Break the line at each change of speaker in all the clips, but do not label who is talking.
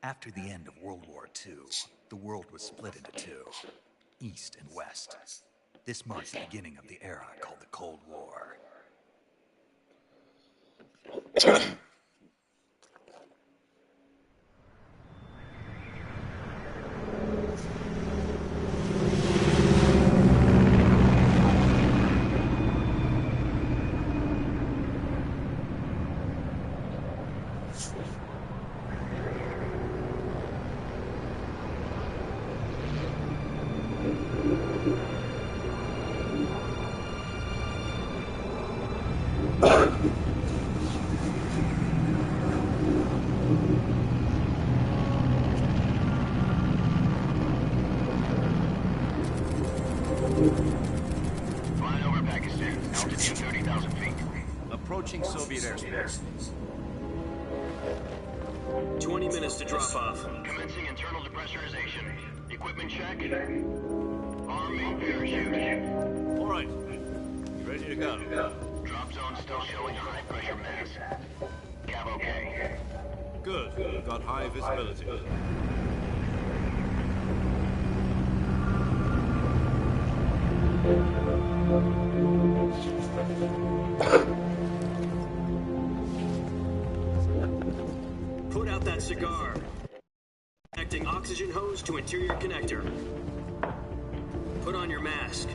After the end of World War II, the world was split into two, East and West. This marks the beginning of the era called the Cold War.
Flying over Pakistan, altitude 30,000 feet.
Approaching Soviet airspace.
20 minutes to drop off.
Commencing internal depressurization. Equipment check. Arm main parachute.
All right. Ready to go.
Drop zone still showing high pressure mass. Cav okay.
Good. Got high visibility.
Put out that cigar. Connecting oxygen hose to interior connector. Put on your mask.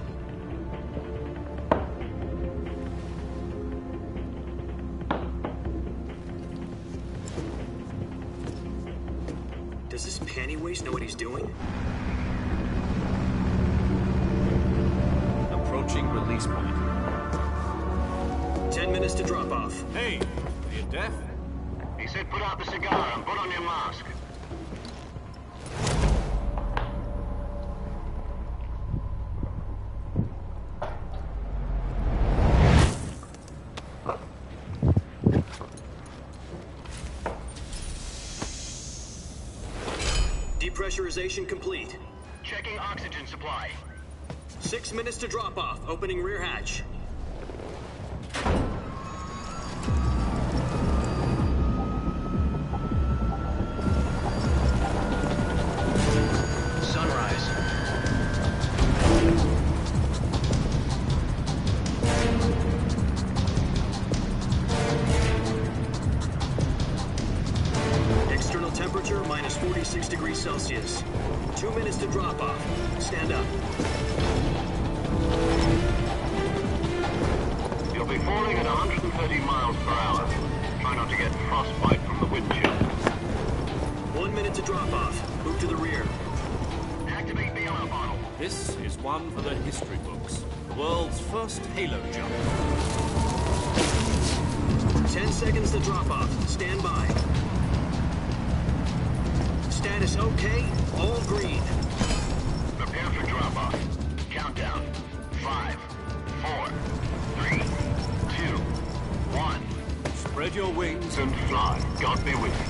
Does this panty waste know what he's doing?
Approaching release point.
10 minutes to drop off.
Hey, are you deaf?
He said put out the cigar and put on your mask.
Depressurization complete.
Checking oxygen supply.
6 minutes to drop off. Opening rear hatch.
Sunrise.
External temperature minus 46 degrees Celsius. 2 minutes to drop off. Stand up.
You'll be falling at 130 miles per hour. Try not to get frostbite from the wind chill.
1 minute to drop off. Move to the rear.
Activate the alarm bottle.
This is one for the history books. The world's first Halo jump.
10 seconds to drop off. Stand by. Status okay. All green.
Prepare for drop-off. Countdown. 5, 4, 3, 2, 1.
Spread your wings
And fly. God be with you.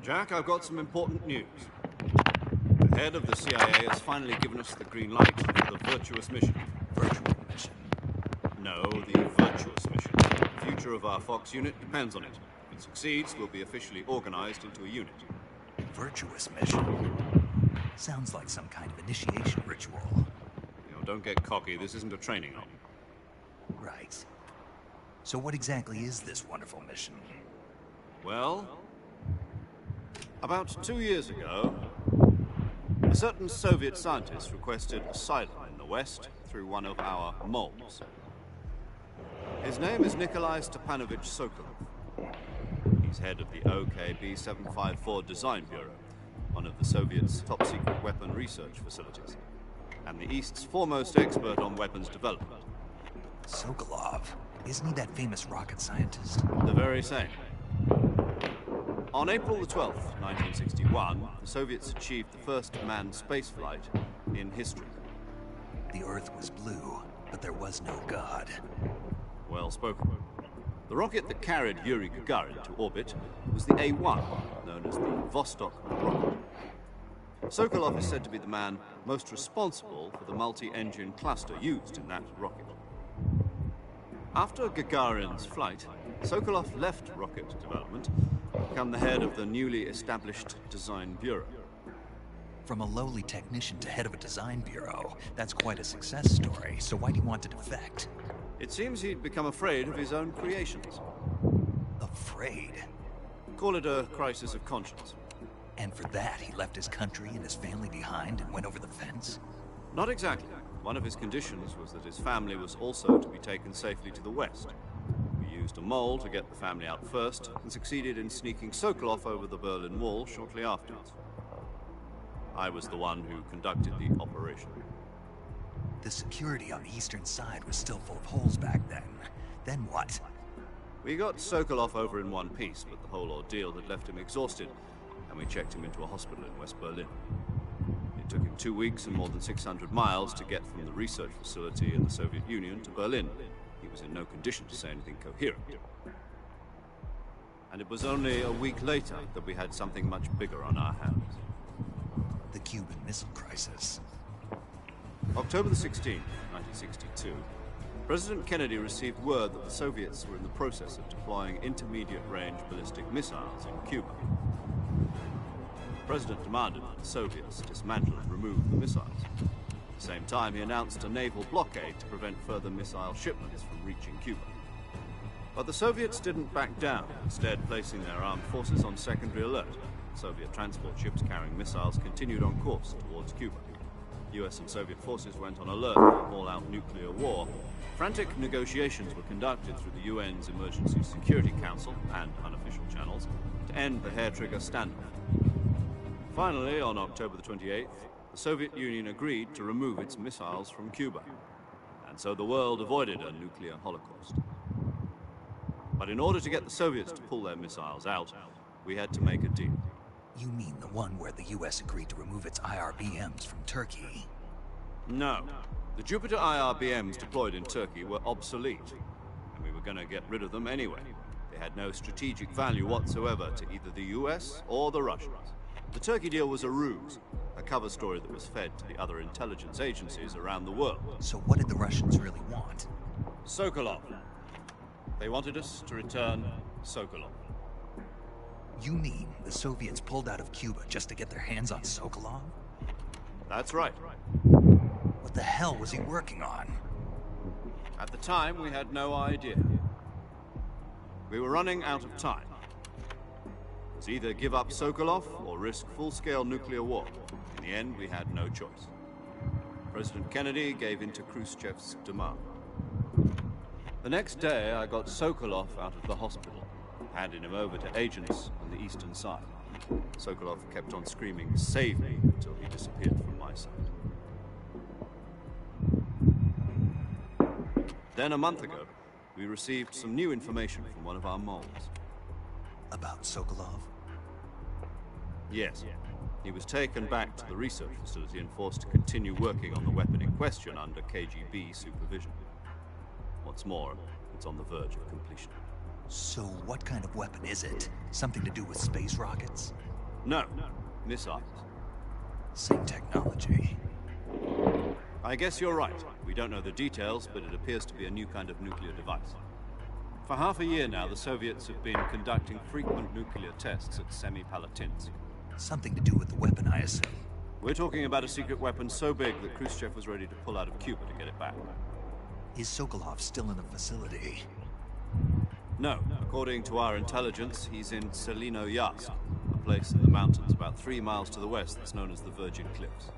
Jack, I've got some important news. The head of the CIA has finally given us the green light for the Virtuous mission.
Virtual mission.
No, the Virtuous mission. The future of our Fox unit depends on it. If it succeeds, we'll be officially organized into a unit.
Virtuous mission. Sounds like some kind of initiation ritual.
Don't get cocky. This isn't a training op.
Right. So what exactly is this wonderful mission?
Well, about 2 years ago, a certain Soviet scientist requested asylum in the West through one of our moles. His name is Nikolai Stepanovich Sokolov. He's head of the OKB-754 Design Bureau, one of the Soviets' top-secret weapon research facilities, and the East's foremost expert on weapons development.
Sokolov. Isn't he that famous rocket scientist?
The very same. On April the 12th, 1961, the Soviets achieved the first manned spaceflight in history.
The Earth was blue, but there was no God.
Well spoken. The rocket that carried Yuri Gagarin to orbit was the A-1, known as the Vostok rocket. Sokolov is said to be the man most responsible for the multi-engine cluster used in that rocket. After Gagarin's flight, Sokolov left rocket development to become the head of the newly established Design Bureau.
From a lowly technician to head of a design bureau, that's quite a success story, so why do you want to defect?
It seems he'd become afraid of his own creations.
Afraid?
Call it a crisis of conscience.
And for that, he left his country and his family behind and went over the fence?
Not exactly. One of his conditions was that his family was also to be taken safely to the West. We used a mole to get the family out first, and succeeded in sneaking Sokolov over the Berlin Wall shortly afterwards. I was the one who conducted the operation.
The security on the eastern side was still full of holes back then. Then what?
We got Sokolov over in one piece, but the whole ordeal had left him exhausted, and we checked him into a hospital in West Berlin. It took him 2 weeks and more than 600 miles to get from the research facility in the Soviet Union to Berlin. He was in no condition to say anything coherent. And it was only a week later that we had something much bigger on our hands.
The Cuban Missile Crisis.
October the 16th, 1962, President Kennedy received word that the Soviets were in the process of deploying intermediate-range ballistic missiles in Cuba. The President demanded that the Soviets dismantle and remove the missiles. At the same time, he announced a naval blockade to prevent further missile shipments from reaching Cuba. But the Soviets didn't back down, instead placing their armed forces on secondary alert. Soviet transport ships carrying missiles continued on course towards Cuba. US and Soviet forces went on alert for an all-out nuclear war. Frantic negotiations were conducted through the UN's Emergency Security Council and unofficial channels to end the hair-trigger standoff. Finally, on October the 28th, the Soviet Union agreed to remove its missiles from Cuba. And so the world avoided a nuclear holocaust. But in order to get the Soviets to pull their missiles out, we had to make a deal.
You mean the one where the US agreed to remove its IRBMs from Turkey?
No. The Jupiter IRBMs deployed in Turkey were obsolete, and we were going to get rid of them anyway. They had no strategic value whatsoever to either the US or the Russians. The Turkey deal was a ruse, a cover story that was fed to the other intelligence agencies around the world.
So what did the Russians really want?
Sokolov. They wanted us to return Sokolov.
You mean the Soviets pulled out of Cuba just to get their hands on Sokolov?
That's right.
What the hell was he working on?
At the time, we had no idea. We were running out of time. It was either give up Sokolov or risk full-scale nuclear war. In the end, we had no choice. President Kennedy gave in to Khrushchev's demand. The next day, I got Sokolov out of the hospital, handed him over to agents on the eastern side. Sokolov kept on screaming, "Save me," until he disappeared from my sight. Then, a month ago, we received some new information from one of our moles.
About Sokolov?
Yes. He was taken back to the research facility and forced to continue working on the weapon in question under KGB supervision. What's more, it's on the verge of completion.
So what kind of weapon is it? Something to do with space rockets?
No, missiles.
Same technology.
I guess you're right. We don't know the details, but it appears to be a new kind of nuclear device. For half a year now, the Soviets have been conducting frequent nuclear tests at Semipalatinsk.
Something to do with the weapon, I assume.
We're talking about a secret weapon so big that Khrushchev was ready to pull out of Cuba to get it back.
Is Sokolov still in the facility?
No. According to our intelligence, he's in Selino-Yarsk, a place in the mountains about 3 miles to the west that's known as the Virgin Cliffs.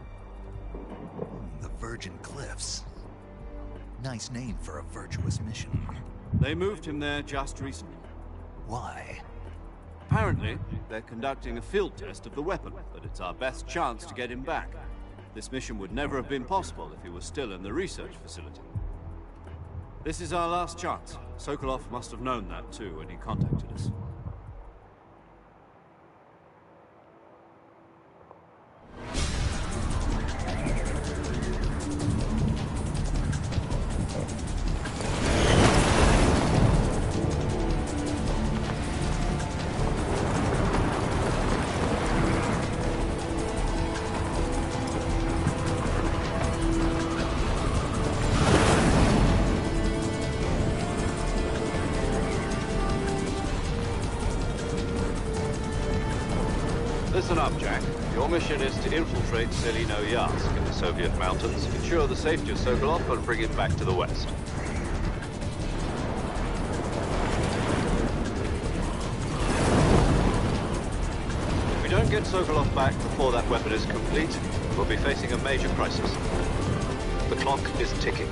The Virgin Cliffs. Nice name for a virtuous mission.
They moved him there just recently.
Why?
Apparently, they're conducting a field test of the weapon, but it's our best chance to get him back. This mission would never have been possible if he was still in the research facility. This is our last chance. Sokolov must have known that too when he contacted us. Listen up, Jack. Your mission is to infiltrate Selino-Yarsk in the Soviet mountains, ensure the safety of Sokolov, and bring him back to the west. If we don't get Sokolov back before that weapon is complete, we'll be facing a major crisis. The clock is ticking.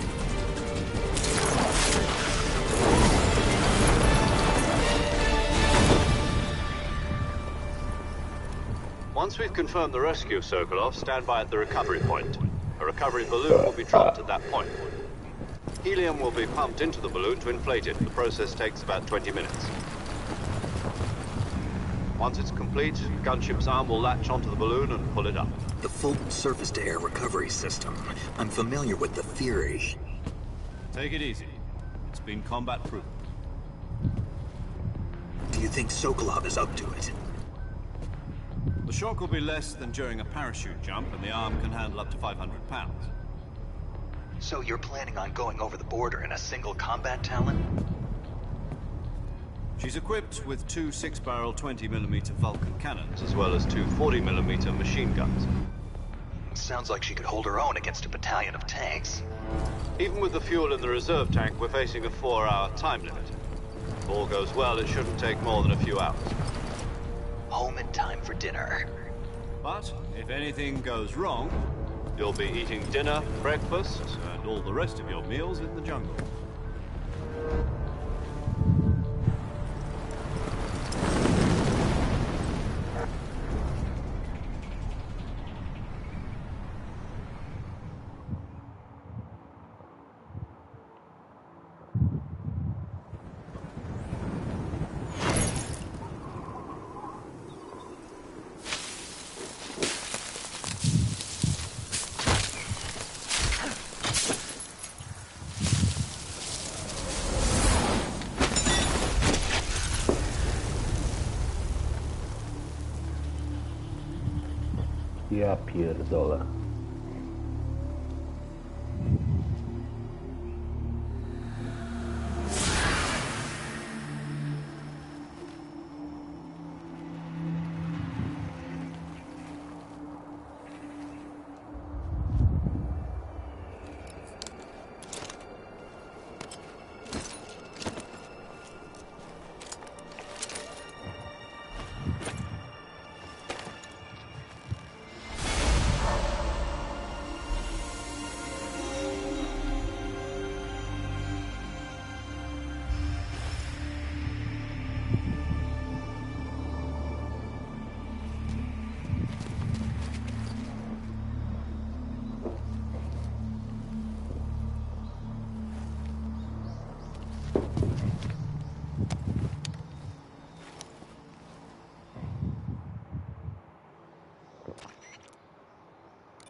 Once we've confirmed the rescue of Sokolov, stand by at the recovery point. A recovery balloon will be dropped at that point. Helium will be pumped into the balloon to inflate it. The process takes about 20 minutes. Once it's complete, gunship's arm will latch onto the balloon and pull it up.
The Fulton surface-to-air recovery system. I'm familiar with the theory.
Take it easy. It's been combat-proven.
Do you think Sokolov is up to it?
The shock will be less than during a parachute jump, and the arm can handle up to 500 pounds.
So you're planning on going over the border in a single combat Talon?
She's equipped with 2 6-barrel 20mm Vulcan cannons, as well as 2 40mm machine guns.
Sounds like she could hold her own against a battalion of tanks.
Even with the fuel in the reserve tank, we're facing a 4-hour time limit. If all goes well, it shouldn't take more than a few hours.
Home in time for dinner.
But if anything goes wrong, you'll be eating dinner, breakfast, and all the rest of your meals in the jungle.
Ja pierdolę.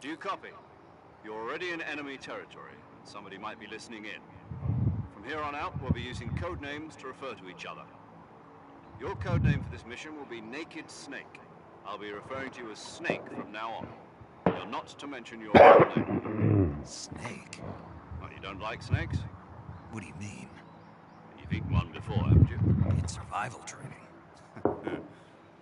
Do you copy? You're already in enemy territory. Somebody might be listening in. From here on out, we'll be using code names to refer to each other. Your code name for this mission will be Naked Snake. I'll be referring to you as Snake from now on. You're not to mention your real name.
Snake?
Well, you don't like snakes?
What do you mean?
You've eaten one before, haven't you?
In survival training.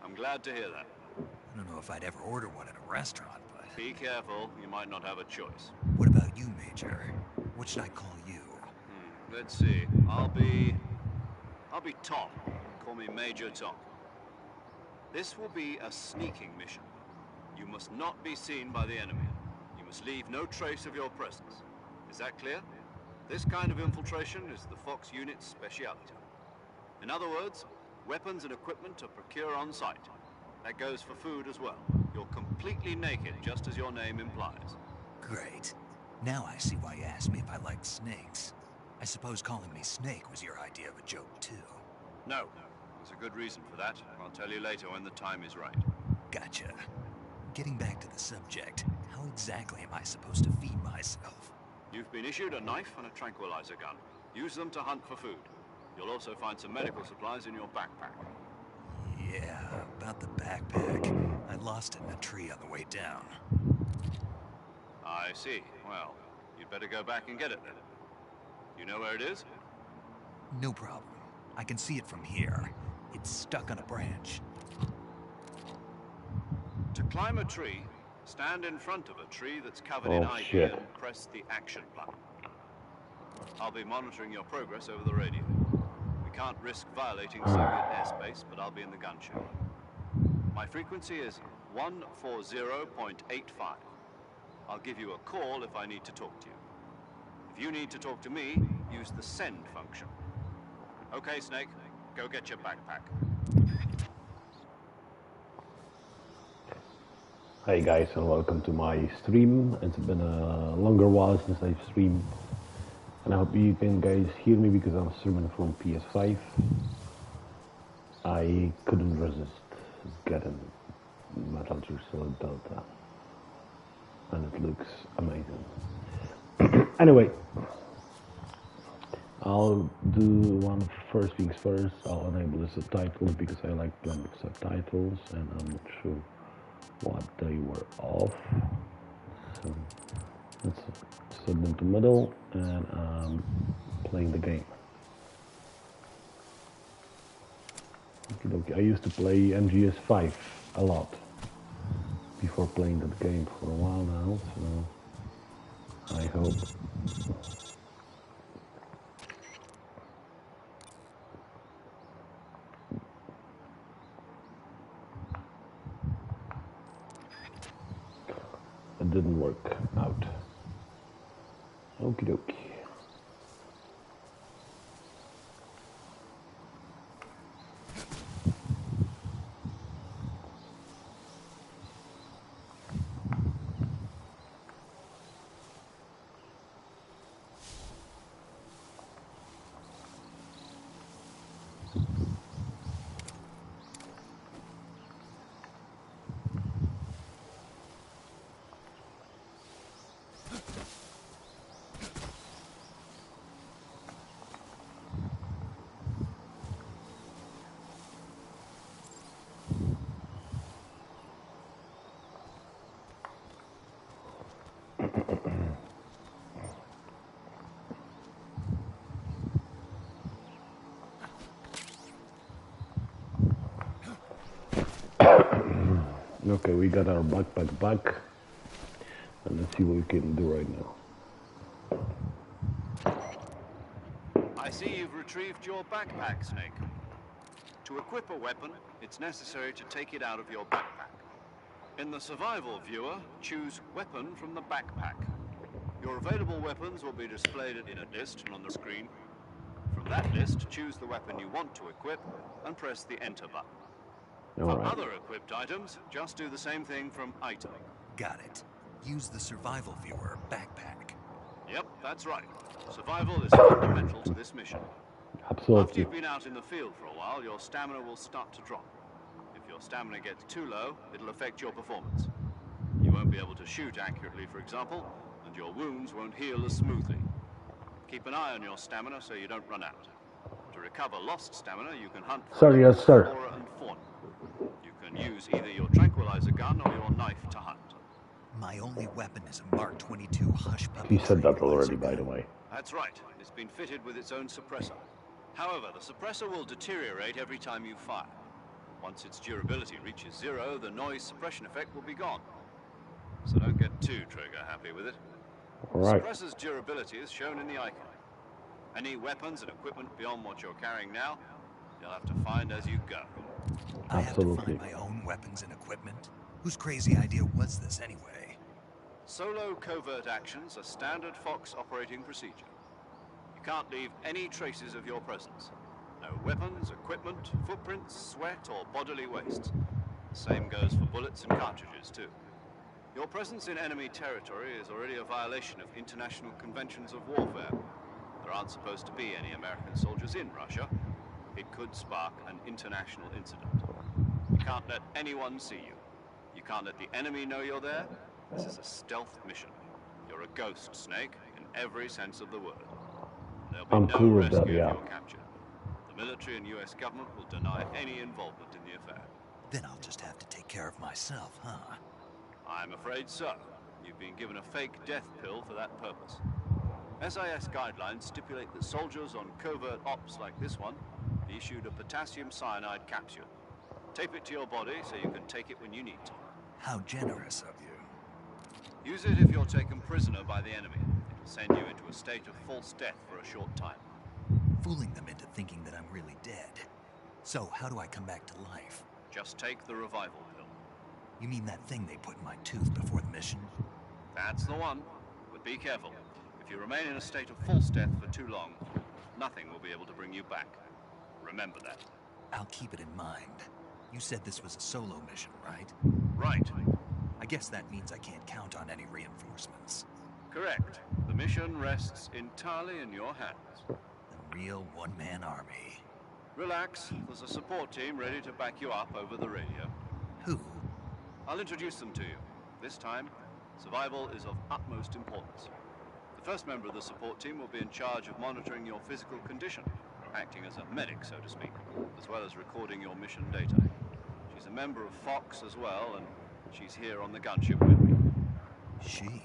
I'm glad to hear that.
I don't know if I'd ever order one at a restaurant, but...
Be careful, you might not have a choice.
What about you, Major? What should I call you?
Let's see. I'll be Tom. Call me Major Tom. This will be a sneaking mission. You must not be seen by the enemy. You must leave no trace of your presence. Is that clear? This kind of infiltration is the Fox unit's speciality. In other words, weapons and equipment are procured on site. That goes for food as well. You're completely naked, just as your name implies.
Great. Now I see why you asked me if I liked snakes. I suppose calling me Snake was your idea of a joke, too.
No. There's a good reason for that. I'll tell you later when the time is right.
Gotcha. Getting back to the subject, how exactly am I supposed to feed myself?
You've been issued a knife and a tranquilizer gun. Use them to hunt for food. You'll also find some medical supplies in your backpack.
Yeah, about the backpack. I lost it in a tree on the way down.
I see. Well, you'd better go back and get it then. You know where it is?
No problem. I can see it from here. It's stuck on a branch.
To climb a tree, stand in front of a tree that's covered in ivy
shit.
and press the action button. I'll be monitoring your progress over the radio. We can't risk violating Soviet airspace, but I'll be in the gun show. My frequency is 140.85. I'll give you a call if I need to talk to you. If you need to talk to me, use the send function. Okay, Snake, go get your backpack.
Hey guys, and welcome to my stream. It's been a longer while since I've streamed, and I hope you can guys hear me because I'm streaming from PS5. I couldn't resist getting Metal Gear Solid Delta, and it looks amazing. Anyway, I'll do one first things first. I'll enable the subtitles because I like playing with subtitles, and I'm not sure what they were off. So let's set them to middle, and I'm playing the game. Okay, I used to play MGS5 a lot before playing that game for a while now, so I hope it didn't work out. Okie dokie. Okay, we got our backpack back, and let's see what we can do right now.
I see you've retrieved your backpack, Snake. To equip a weapon, it's necessary to take it out of your backpack. In the survival viewer, choose Weapon from the backpack. Your available weapons will be displayed in a list on the screen. From that list, choose the weapon you want to equip and press the Enter button. For other equipped items, just do the same thing from Item.
Got it. Use the survival viewer backpack.
Yep, that's right. Survival is fundamental to this mission.
Absolutely.
After you've been out in the field for a while, your stamina will start to drop. If your stamina gets too low, it'll affect your performance. You won't be able to to shoot accurately, for example, and your wounds won't heal as smoothly. Keep an eye on your stamina so you don't run out. To recover lost stamina, you can hunt for
Sir, yes, sir.
flora and fauna. You can use either your tranquilizer gun or your knife to hunt.
My only weapon is a Mark 22 hush puppy.
You said that
tranquilizer
already, by
gun.
the way.
That's right. It's been fitted with its own suppressor. However, the suppressor will deteriorate every time you fire. Once its durability reaches 0, the noise suppression effect will be gone. So don't get too trigger happy with it.
Alright.
The suppressor's durability is shown in the icon. Any weapons and equipment beyond what you're carrying now, you'll have to find as you go.
I have to
Absolutely.
find my own weapons and equipment? Whose crazy idea was this anyway?
Solo covert actions are standard Fox operating procedure. You can't leave any traces of your presence. No weapons, equipment, footprints, sweat, or bodily wastes. The same goes for bullets and cartridges, too. Your presence in enemy territory is already a violation of international conventions of warfare. There aren't supposed to be any American soldiers in Russia. It could spark an international incident. You can't let anyone see you. You can't let the enemy know you're there. This is a stealth mission. You're a ghost, Snake, in every sense of the word. There'll be
I'm
no
cool with
rescue
that,
if
yeah.
you're captured. The military and US government will deny any involvement in the affair.
Then I'll just have to take care of myself, huh?
I'm afraid so. You've been given a fake death pill for that purpose. SIS guidelines stipulate that soldiers on covert ops like this one be issued a potassium cyanide capsule. Tape it to your body so you can take it when you need to.
How generous of you.
Use it if you're taken prisoner by the enemy. It will send you into a state of false death for a short time.
Fooling them into thinking that I'm really dead. So, how do I come back to life?
Just take the revival pill.
You mean that thing they put in my tooth before the mission?
That's the one. But be careful. If you remain in a state of false death for too long, nothing will be able to bring you back. Remember that.
I'll keep it in mind. You said this was a solo mission, right?
Right.
I guess that means I can't count on any reinforcements.
Correct. The mission rests entirely in your hands.
The real one-man army.
Relax. There's a support team ready to back you up over the radio.
Who?
I'll introduce them to you. This time, survival is of utmost importance. The first member of the support team will be in charge of monitoring your physical condition, acting as a medic, so to speak, as well as recording your mission data. She's a member of Fox as well, and she's here on the gunship with me.
She.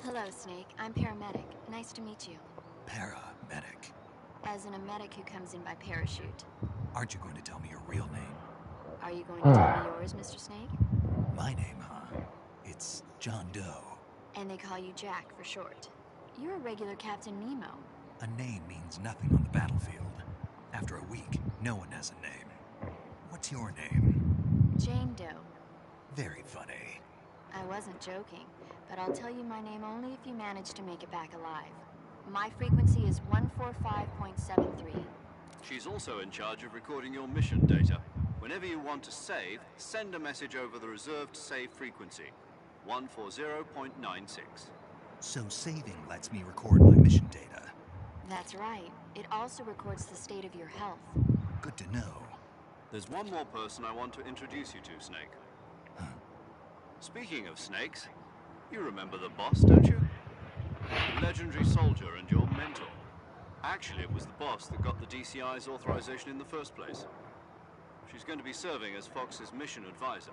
Hello, Snake. I'm paramedic. Nice to meet you.
Paramedic.
As in a medic who comes in by parachute.
Aren't you going to tell me your real name?
Are you going to tell me yours, Mr. Snake?
My name, huh? It's John Doe.
And they call you Jack for short. You're a regular Captain Nemo.
A name means nothing on the battlefield. After a week, no one has a name. What's your name?
Jane Doe.
Very funny.
I wasn't joking, but I'll tell you my name only if you manage to make it back alive. My frequency is 145.73.
She's also in charge of recording your mission data. Whenever you want to save, send a message over the reserved save frequency, 140.96.
So saving lets me record my mission data.
That's right. It also records the state of your health.
Good to know.
There's one more person I want to introduce you to, Snake.
Huh.
Speaking of snakes, you remember the boss, don't you? The legendary soldier and your mentor. Actually, it was the boss that got the DCI's authorization in the first place. She's going to be serving as Fox's mission advisor.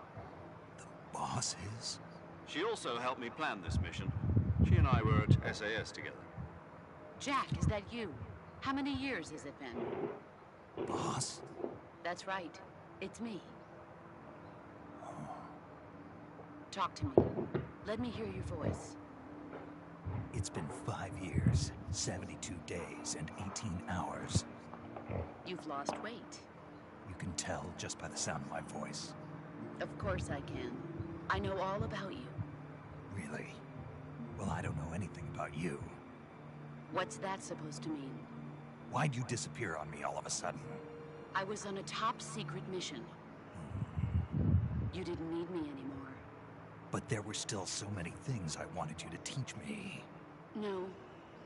The boss is?
She also helped me plan this mission. She and I were at SAS together.
Jack, is that you? How many years has it been?
Boss?
That's right. It's me. Talk to me. Let me hear your voice.
It's been 5 years, 72 days, and 18 hours.
You've lost weight.
You can tell just by the sound of my voice.
Of course I can. I know all about you.
Really? Well, I don't know anything about you.
What's that supposed to mean?
Why'd you disappear on me all of a sudden?
I was on a top-secret mission. You didn't need me anymore.
But there were still so many things I wanted you to teach me.
No.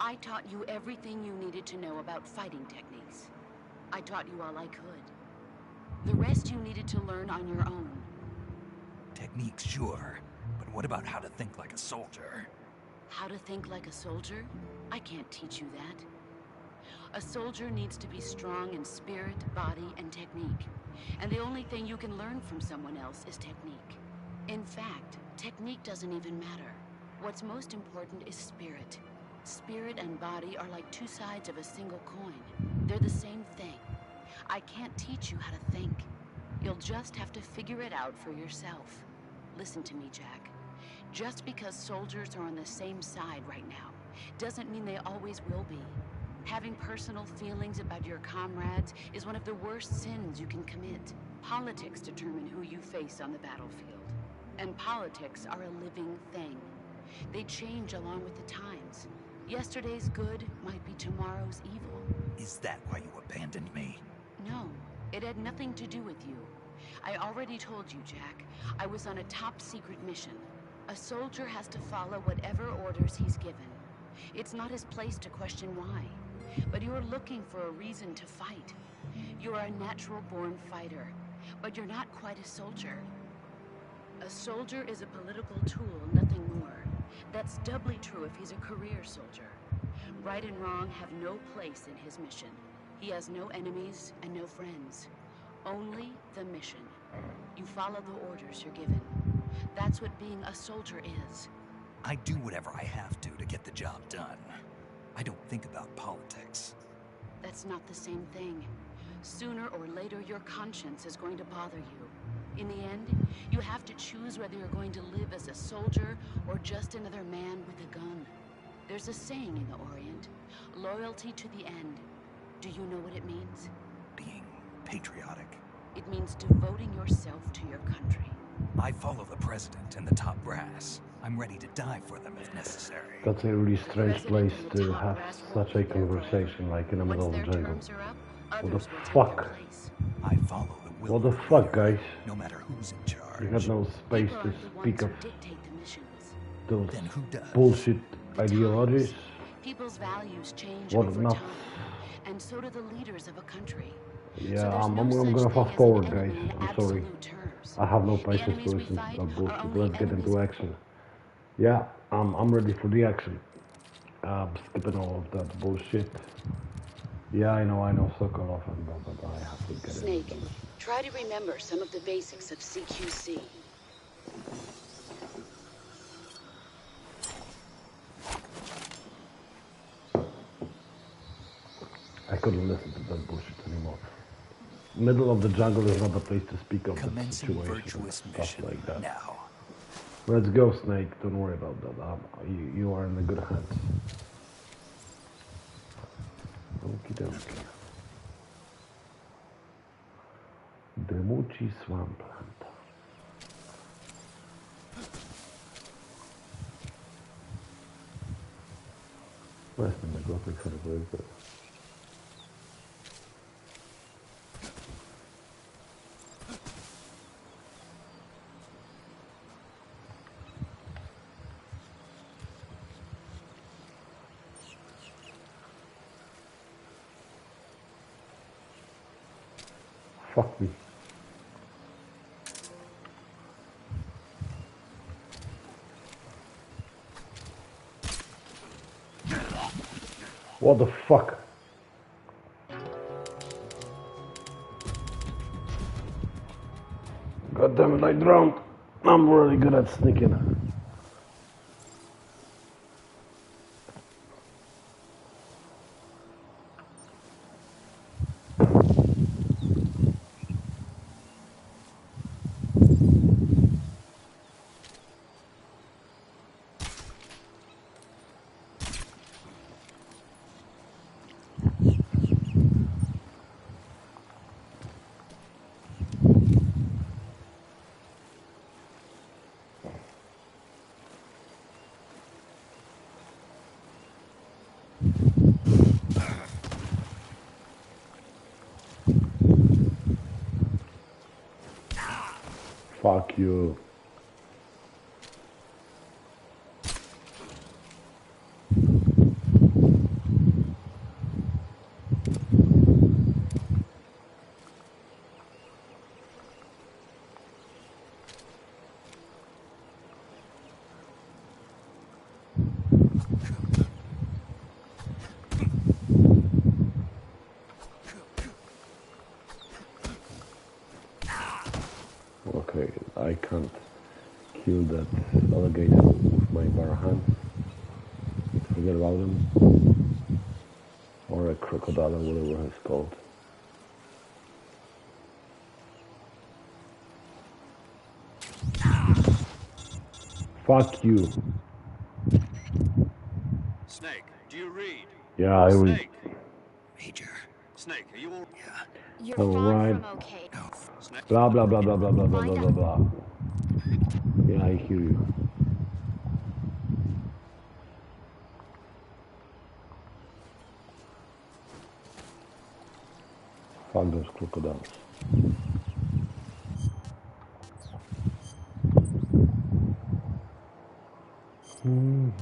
I taught you everything you needed to know about fighting techniques. I taught you all I could. The rest you needed to learn on your own.
Techniques, sure. But what about how to think like a soldier?
How to think like a soldier? I can't teach you that. A soldier needs to be strong in spirit, body, and technique. And the only thing you can learn from someone else is technique. In fact, technique doesn't even matter. What's most important is spirit. Spirit and body are like two sides of a single coin. They're the same thing. I can't teach you how to think. You'll just have to figure it out for yourself. Listen to me, Jack. Just because soldiers are on the same side right now doesn't mean they always will be. Having personal feelings about your comrades is one of the worst sins you can commit. Politics determine who you face on the battlefield. And politics are a living thing. They change along with the times. Yesterday's good might be tomorrow's evil.
Is that why you abandoned me?
No, it had nothing to do with you. I already told you, Jack. I was on a top-secret mission. A soldier has to follow whatever orders he's given. It's not his place to question why. But you're looking for a reason to fight. You're a natural-born fighter, but you're not quite a soldier. A soldier is a political tool, nothing more. That's doubly true if he's a career soldier. Right and wrong have no place in his mission. He has no enemies and no friends. Only the mission. You follow the orders you're given. That's what being a soldier is.
I do whatever I have to get the job done. I don't think about politics.
That's not the same thing. Sooner or later, your conscience is going to bother you. In the end, you have to choose whether you're going to live as a soldier or just another man with a gun. There's a saying in the Orient, loyalty to the end. Do you know what it means?
Being patriotic.
It means devoting yourself to your country.
I follow the president and the top brass. I'm ready to die for them if necessary.
That's a really strange place to have such a conversation, like in the middle of the jungle. What the fuck?
I follow the will.
What the fuck, guys?
No matter who's in charge.
You got no space to speak of those
Then who does?
bullshit ideologies.
People's values change
What
over
not?
time, and so do the leaders of a country.
Yeah, I'm gonna fast forward, guys. I'm sorry. I have no patience to listen to that bullshit. Let's get into action. Yeah, I'm ready for the action. Skipping all of that bullshit. Yeah, I know, Sokolov, but I have to get
Snake,
it.
try to remember some of the basics of CQC.
I couldn't listen to that bullshit anymore. Middle of the jungle is not the place to speak of the
Commencing
situation
virtuous
and
mission
stuff like that.
now.
Let's go, Snake. Don't worry about that. You are in the good hands. Okie dokie. Dremuchi swampland. Właśnie na głowie serwery. Fuck me. What the fuck? God damn it, I drowned. I'm really good at sneaking. Fuck you. kill that alligator with my bare hands. Forget about him. Or a crocodile, or whatever it's called. Fuck you.
Snake, do you read?
Yeah, I read.
Snake.
Major.
Snake, are you all...
Yeah.
You're
All
far
right.
from okay.
No.
Snake?
Blah blah blah blah blah blah blah blah blah blah. Yeah, I hear you. Fuck those crocodiles. Do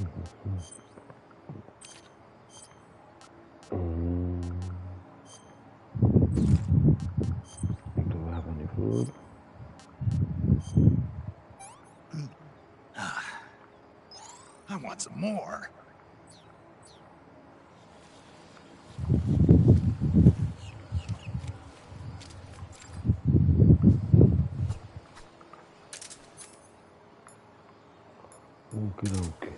I have any food?
I want some more.
Okay, okay.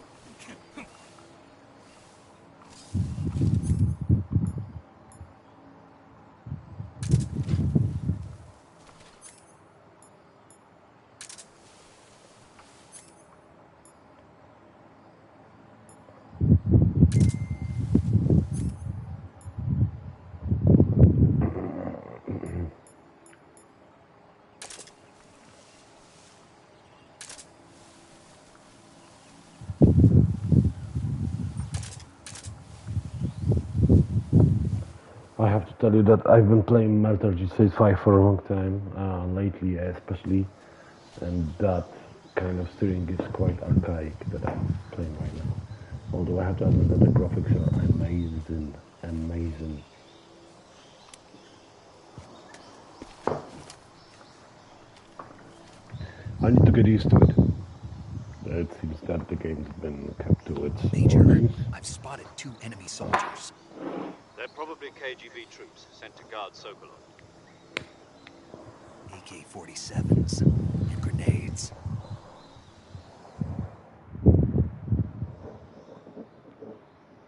I have to tell you that I've been playing Metal Gear Solid 5 for a long time, lately especially, and that kind of steering is quite archaic that I'm playing right now. Although I have to admit that the graphics are amazing, amazing. I need to get used to it. It seems that the game's been kept to its
Major,
origins.
I've spotted 2 enemy soldiers.
They're probably KGB troops sent to guard Sokolov.
AK-47s and grenades.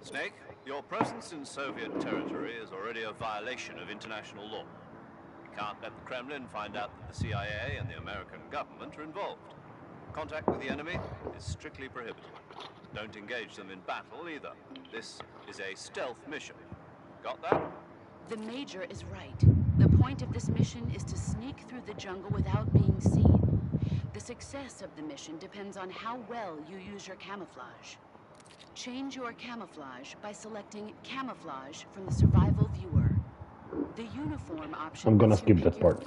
Snake, your presence in Soviet territory is already a violation of international law. We can't let the Kremlin find out that the CIA and the American government are involved. Contact with the enemy is strictly prohibited. Don't engage them in battle either. This is a stealth mission. Got that?
The Major is right. The point of this mission is to sneak through the jungle without being seen. The success of the mission depends on how well you use your camouflage. Change your camouflage by selecting Camouflage from the Survival Viewer. The uniform option...
I'm gonna
lets you
skip that
pick your-
part.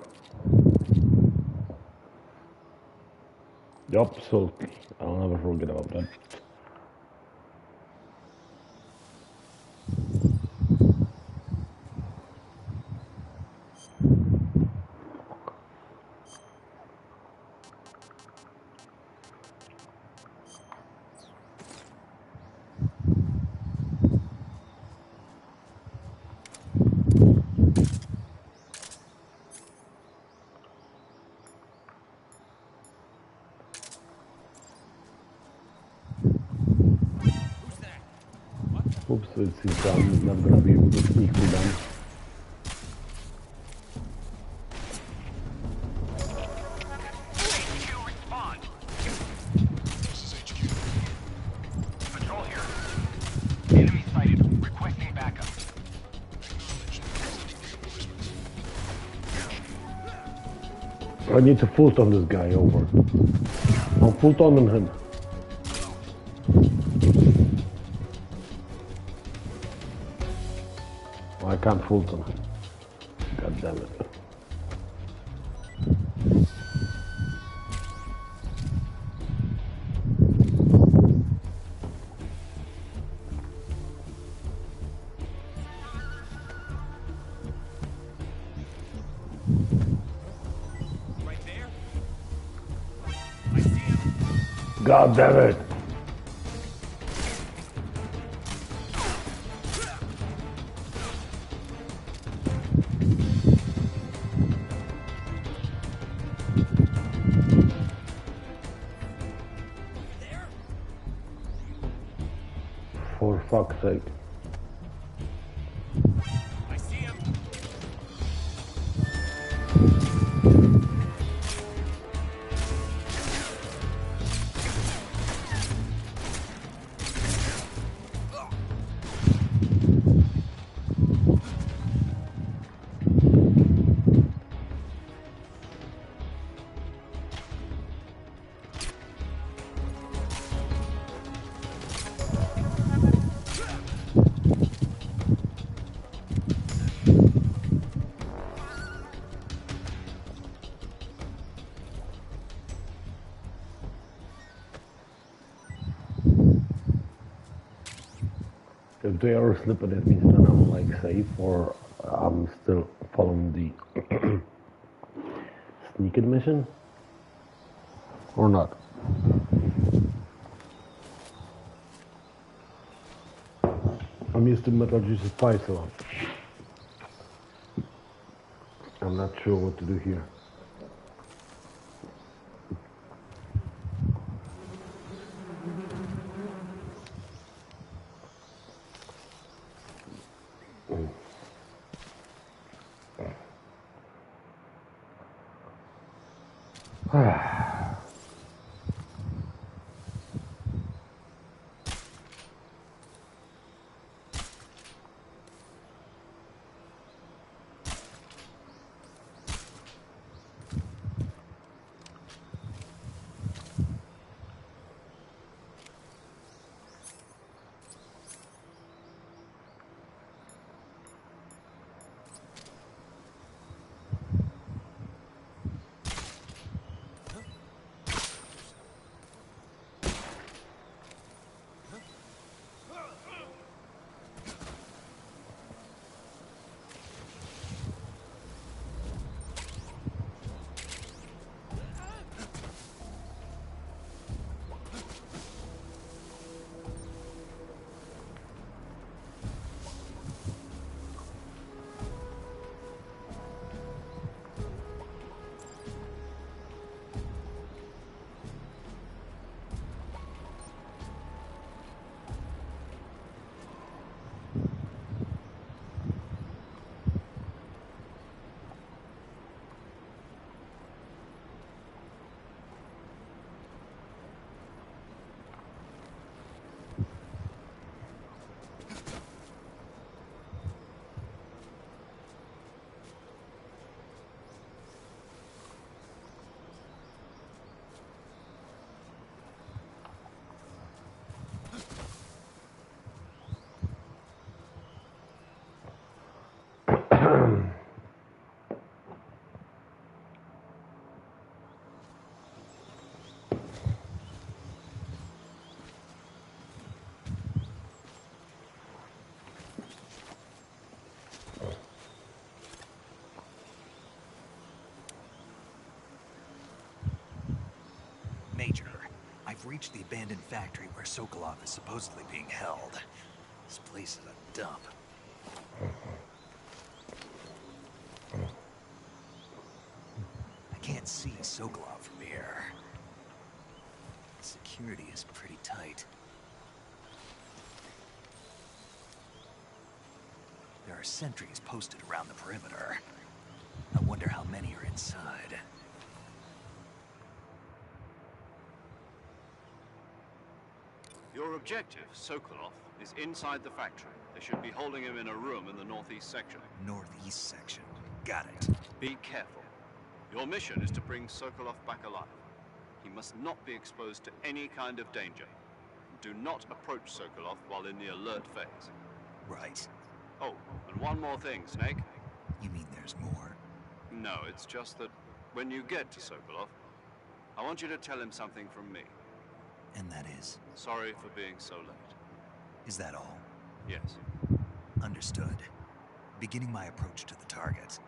Yup, so I'll never forget about that. Oops, it seems I'm not gonna be able to sneak through them.
HQ respond. This is HQ. Patrol here. Enemy sighted. Requesting backup.
I need to full on this guy over. I'm full on him. I can't full on him. God damn it.
Right there. I see him.
God damn it. For fuck's sake.
I see him.
If they are slipping, that means that I'm like safe, or I'm still following the sneaking mission, or not. I'm used to Metal Gear Survive, so I'm not sure what to do here.
Major, I've reached the abandoned factory where Sokolov is supposedly being held. This place is a dump. I can't see Sokolov from here. Security is pretty tight. There are sentries posted around the perimeter. I wonder how many are inside.
Your objective, Sokolov, is inside the factory. They should be holding him in a room in the northeast section.
Northeast section. Got it.
Be careful. Your mission is to bring Sokolov back alive. He must not be exposed to any kind of danger. Do not approach Sokolov while in the alert phase.
Right.
Oh, and one more thing, Snake.
You mean there's more?
No, it's just that when you get to Sokolov, I want you to tell him something from me.
And that is?
Sorry for being so late.
Is that all?
Yes.
Understood. Beginning my approach to the target.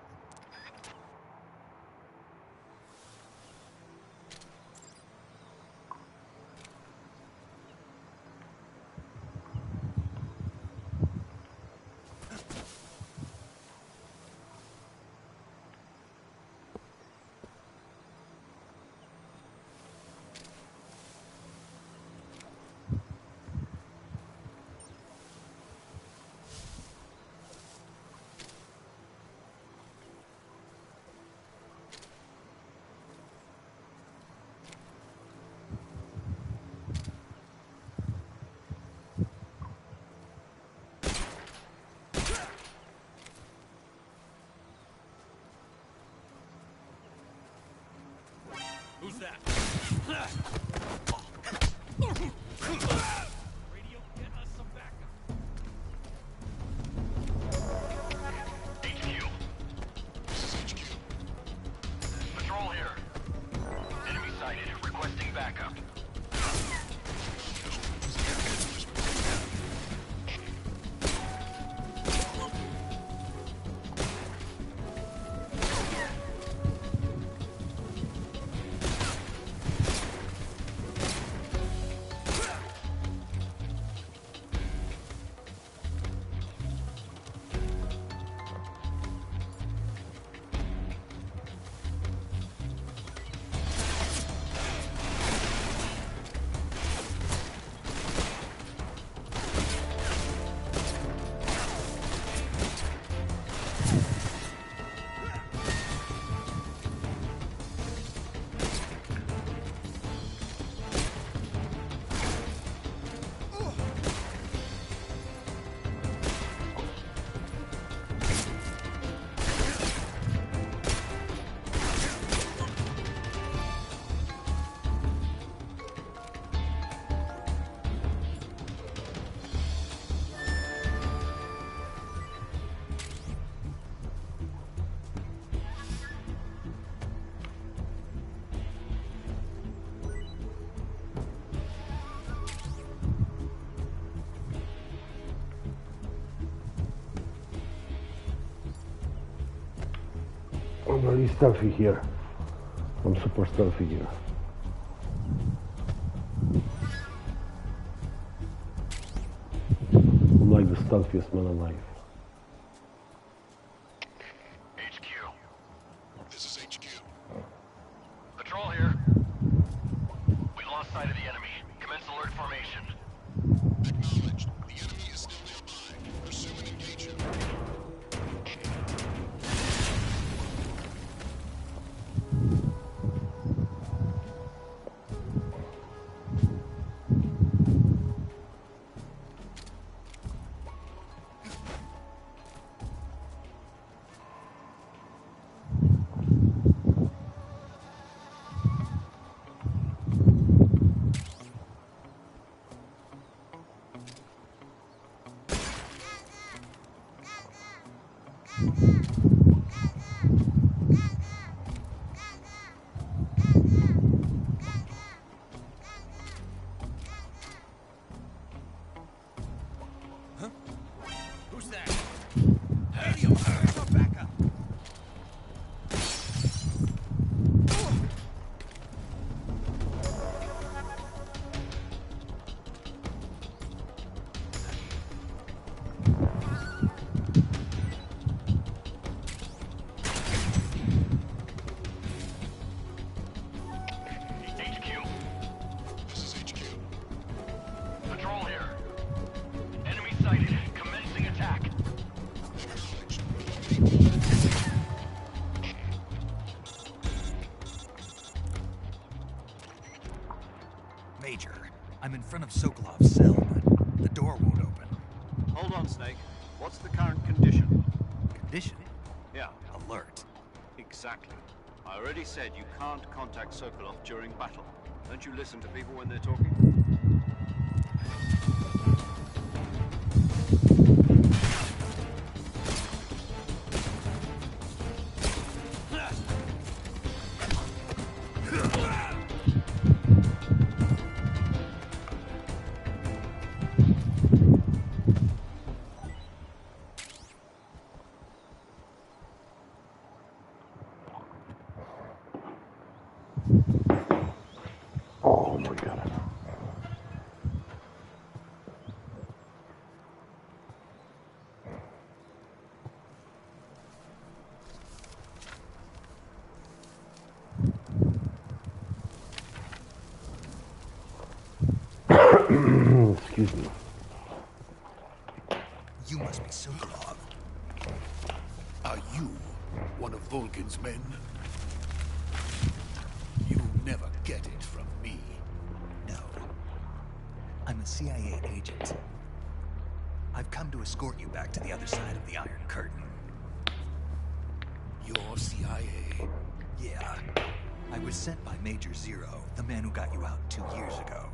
very stealthy here. I'm super stealthy here. I'm like the stealthiest man alive.
HQ. This is HQ. Patrol here. We lost sight of the enemy. Commence alert formation. Acknowledged. The enemy is still nearby. Pursuing engagement.
Who's there? Radio, where's our backup?
HQ. This is HQ. Patrol here. Enemy sighted. Commencing attack.
Major, I'm in front of Sokolov's cell, but the door won't open.
Hold on, Snake. What's the current condition?
Condition?
Yeah,
Alert.
exactly. I already said you can't contact Sokolov during battle. Don't you listen to people when they're talking?
Oh my god. Excuse me.
You must be Sokolov.
Are you one of Volkin's men? You never get it from me.
No. I'm a CIA agent. I've come to escort you back to the other side of the Iron Curtain.
You're CIA?
Yeah. I was sent by Major Zero, the man who got you out 2 years ago.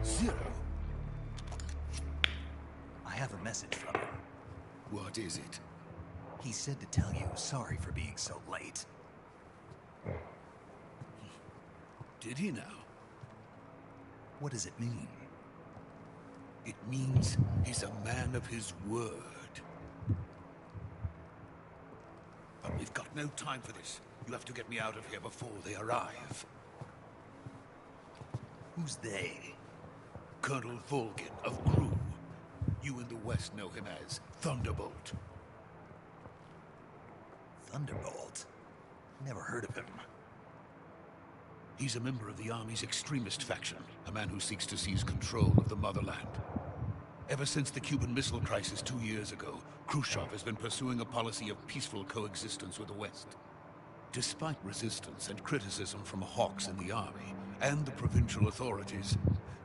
Zero?
I have a message from him.
What is it?
He said to tell you sorry for being so late.
Did he now?
What does it mean?
It means he's a man of his word. But we've got no time for this. You have to get me out of here before they arrive.
Who's they?
Colonel Volkin of Crew. You in the West know him as Thunderbolt.
Thunderbolt? Never heard of him.
He's a member of the Army's extremist faction, a man who seeks to seize control of the motherland. Ever since the Cuban Missile Crisis 2 years ago, Khrushchev has been pursuing a policy of peaceful coexistence with the West. Despite resistance and criticism from hawks in the army and the provincial authorities,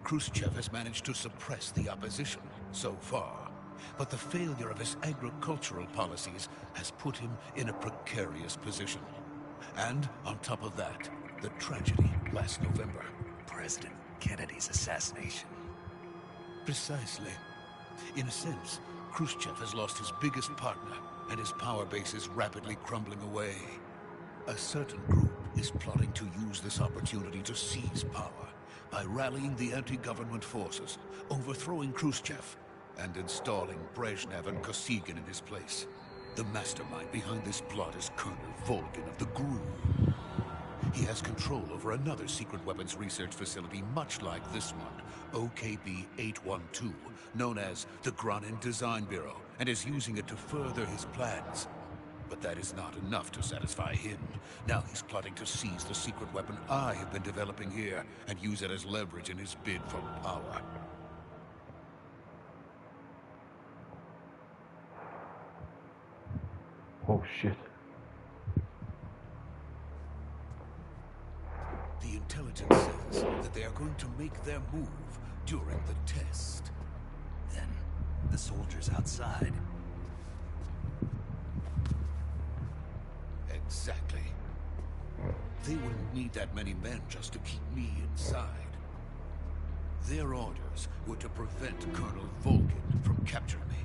Khrushchev has managed to suppress the opposition so far. But the failure of his agricultural policies has put him in a precarious position. And on top of that, the tragedy last November.
President Kennedy's assassination.
Precisely. In a sense, Khrushchev has lost his biggest partner, and his power base is rapidly crumbling away. A certain group is plotting to use this opportunity to seize power by rallying the anti-government forces, overthrowing Khrushchev, and installing Brezhnev and Kosygin in his place. The mastermind behind this plot is Colonel Volgin of the Gruul. He has control over another secret weapons research facility much like this one, OKB-812, known as the Granin Design Bureau, and is using it to further his plans. But that is not enough to satisfy him. Now he's plotting to seize the secret weapon I have been developing here and use it as leverage in his bid for power.
Oh shit.
The intelligence says that they are going to make their move during the test.
Then, the soldiers outside.
Exactly. They wouldn't need that many men just to keep me inside. Their orders were to prevent Colonel Volgin from capturing me.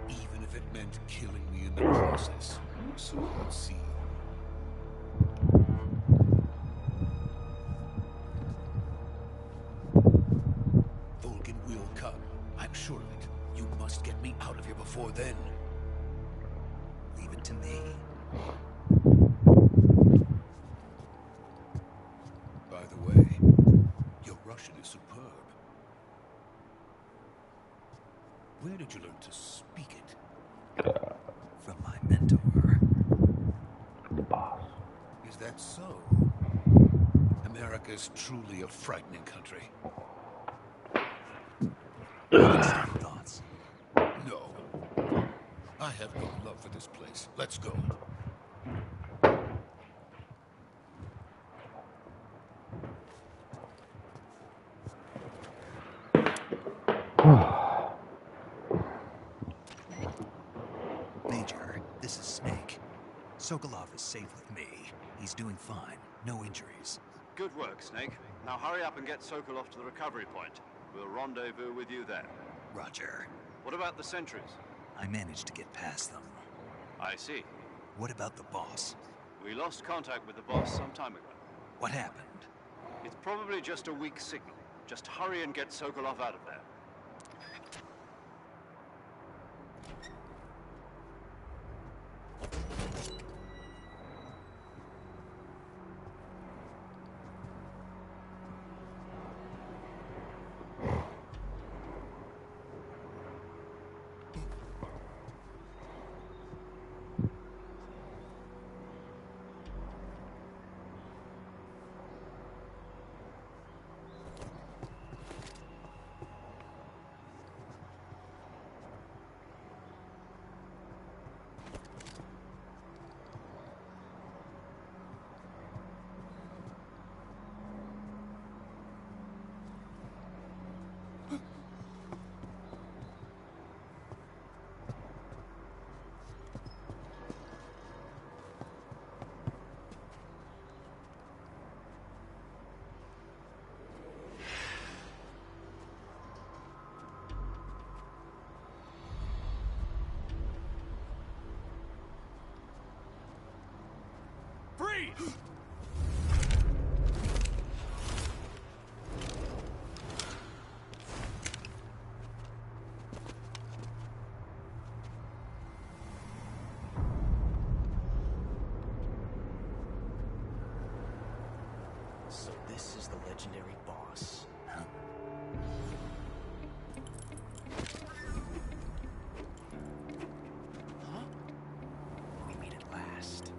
Even if it meant killing me in the process, so we'll see. Volgin will come. I'm sure of it. You must get me out of here before then.
Leave it to me.
By the way, your Russian is superb. Where did you learn to speak it?
From my mentor.
The boss.
Is that so? America is truly a frightening country.
Thoughts?
No. I have no love for this place. Let's go.
Major, this is Snake. Sokolov is safe with me. He's doing fine. No injuries.
Good work, Snake. Now hurry up and get Sokolov to the recovery point. We'll rendezvous with you there.
Roger.
What about the sentries?
I managed to get past them.
I see.
What about the boss?
We lost contact with the boss some time ago.
What happened?
It's probably just a weak signal. Just hurry and get Sokolov out of there.
Freeze!
So this is the legendary boss.
Huh?
Huh? We meet at last.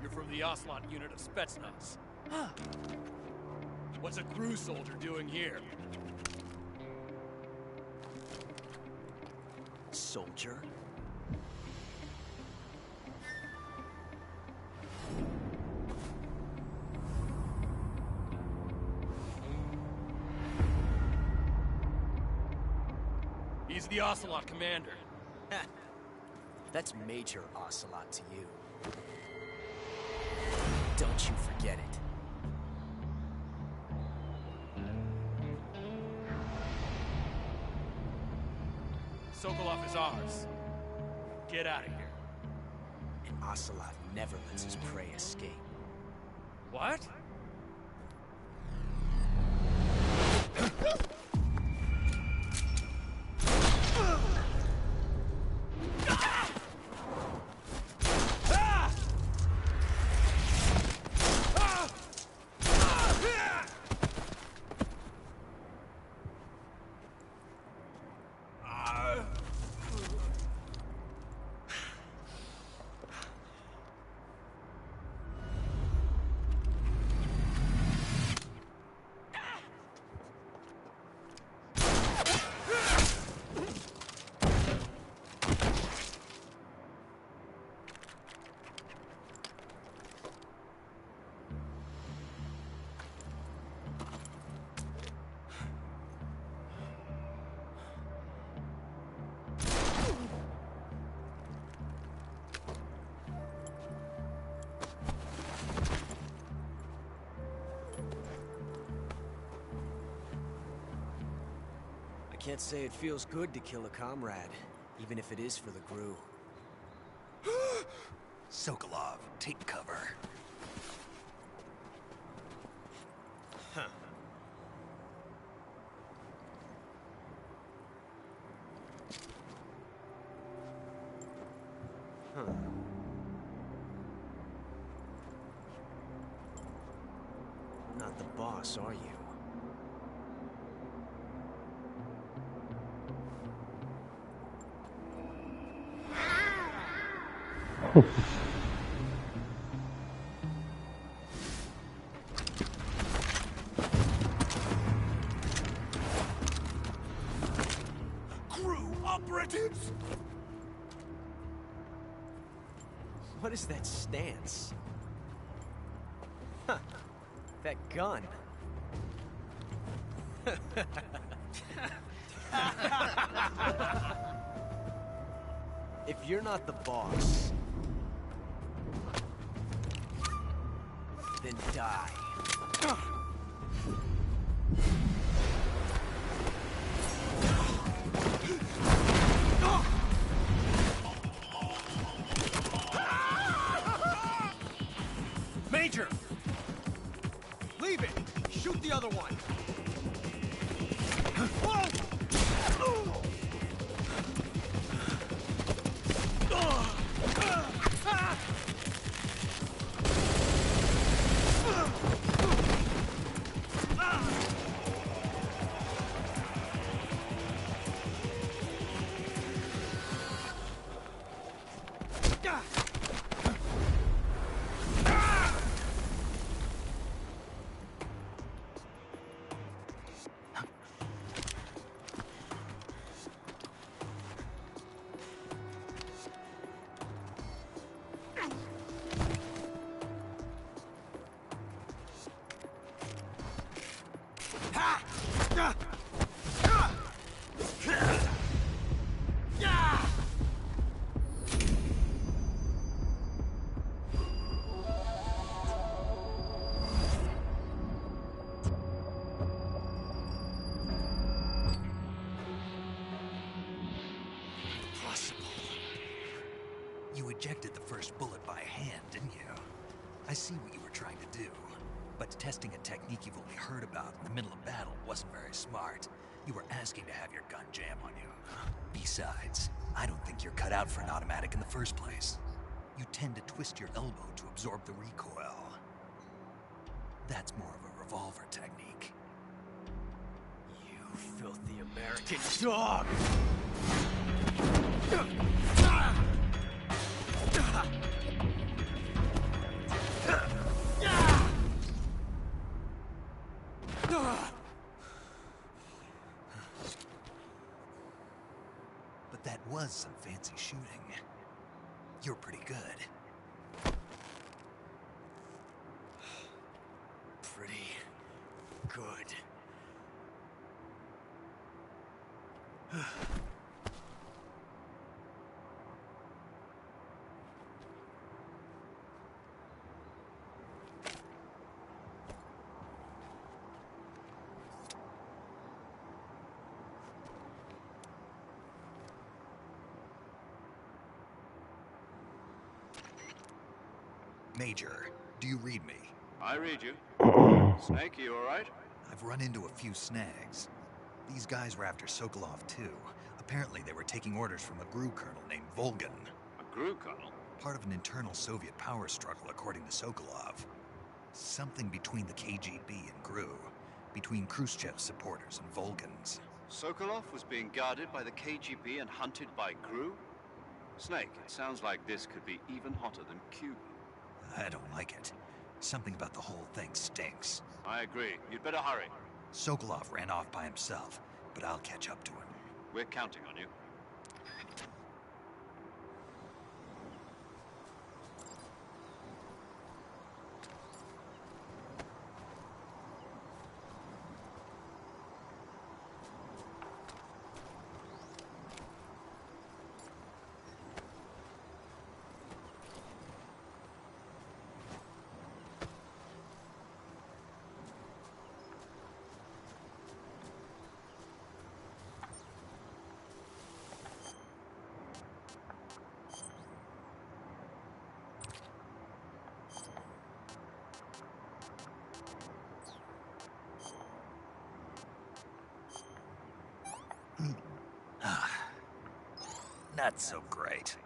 You're from the Ocelot unit of Spetsnaz. Huh. What's a crew soldier doing here?
Soldier?
He's the Ocelot commander.
That's Major Ocelot to you. Don't you forget it.
Sokolov is ours. Get out of here.
And Ocelot never lets his prey escape.
What?
I can't say it feels good to kill a comrade, even if it is for the GRU.
Sokolov, take cover.
Huh. Huh. Not the boss, are you?
GRU operatives!
What is that stance? Huh. That gun. If you're not the boss, then die.
Major! Leave it! Shoot the other one!
You ejected the first bullet by hand, didn't you? I see what you were trying to do. But testing a technique you've only heard about in the middle of battle wasn't very smart. You were asking to have your gun jam on you. Besides, I don't think you're cut out for an automatic in the first place. You tend to twist your elbow to absorb the recoil. That's more of a revolver technique.
You filthy American dog!
But that was some fancy shooting. You're pretty good.
Pretty good.
Major, do you read me?
I read you. Snake, you all right?
I've run into a few snags. These guys were after Sokolov too. Apparently they were taking orders from a GRU colonel named Volgan.
A GRU colonel?
Part of an internal Soviet power struggle, according to Sokolov. Something between the KGB and GRU. Between Khrushchev's supporters and Volgan's.
Sokolov was being guarded by the KGB and hunted by GRU? Snake, it sounds like this could be even hotter than Cuba.
I don't like it. Something about the whole thing stinks.
I agree. You'd better hurry.
Sokolov ran off by himself, but I'll catch up to him.
We're counting on you.
Not so great.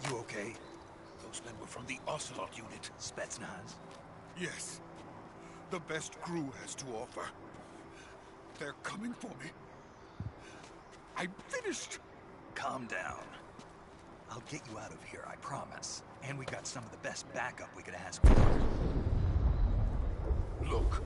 You okay?
Those men were from the Ocelot unit.
Spetsnaz?
Yes. The best GRU has to offer. They're coming for me. I'm finished.
Calm down. I'll get you out of here, I promise. And we got some of the best backup we could ask for.
Look.